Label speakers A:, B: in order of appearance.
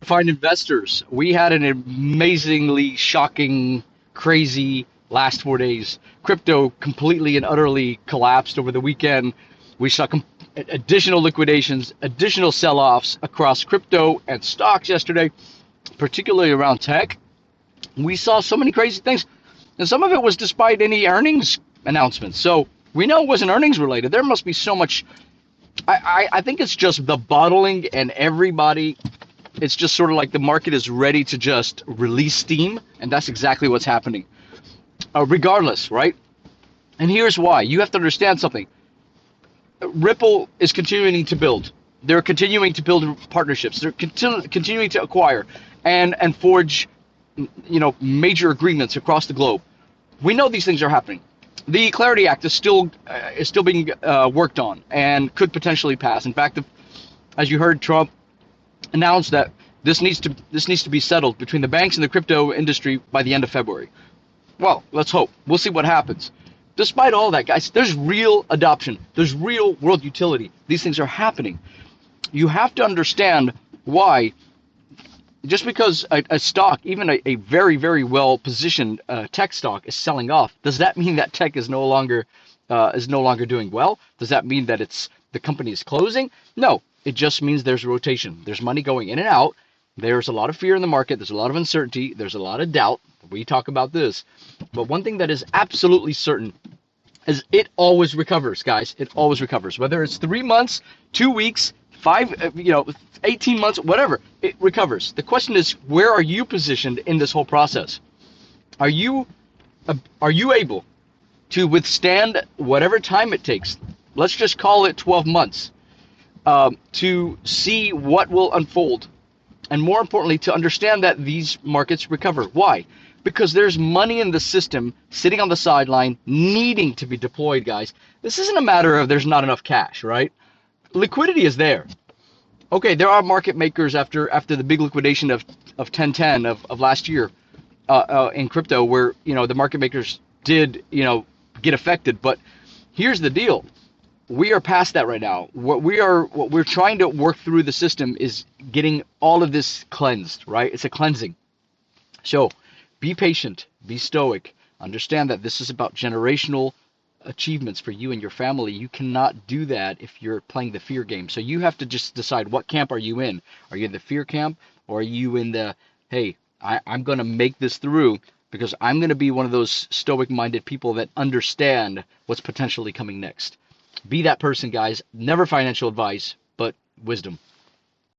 A: Find investors. We had an amazingly shocking, crazy last 4 days. Crypto completely and utterly collapsed over the weekend. We saw additional liquidations, additional sell offs across crypto and stocks yesterday, particularly around tech. We saw so many crazy things. And some of it was despite any earnings announcements. So we know it wasn't earnings related. There must be so much. I think it's just the bottling and everybody, it's just sort of like the market is ready to just release steam, and that's exactly what's happening. Regardless, right? And here's why. You have to understand something. Ripple is continuing to build. They're continuing to build partnerships. They're continuing to acquire and forge, major agreements across the globe. We know these things are happening. The Clarity Act is still being worked on and could potentially pass. In fact, as you heard, Trump announced that this needs to be settled between the banks and the crypto industry by the end of February. Well, let's hope. We'll see what happens. Despite all that, guys, there's real adoption. There's real world utility. These things are happening. You have to understand why. Just because a stock, even a very, very well positioned tech stock, is selling off, does that mean that tech is no longer doing well? Does that mean that the company is closing? No, it just means there's rotation. There's money going in and out. There's a lot of fear in the market. There's a lot of uncertainty. There's a lot of doubt. We talk about this. But one thing that is absolutely certain is it always recovers, guys. It always recovers. Whether it's 3 months, 2 weeks, 18 months, whatever, it recovers. The question is, where are you positioned in this whole process? Are you are you able to withstand whatever time it takes? Let's just call it 12 months to see what will unfold, and more importantly, to understand that these markets recover. Why? Because there's money in the system sitting on the sideline needing to be deployed, guys. This isn't a matter of there's not enough cash, right? Liquidity is there. Okay, there are market makers after the big liquidation of 1010 of last year in crypto, where the market makers did get affected. But here's the deal: we are past that right now. What we're trying to work through the system is getting all of this cleansed, right? It's a cleansing. So be patient, be stoic, understand that this is about generational achievements for you and your family. You cannot do that if you're playing the fear game. So you have to just decide, what camp are you in? Are you in the fear camp, or are you in the, hey, I'm going to make this through because I'm going to be one of those stoic minded people that understand what's potentially coming next? Be that person, guys. Never financial advice, but wisdom.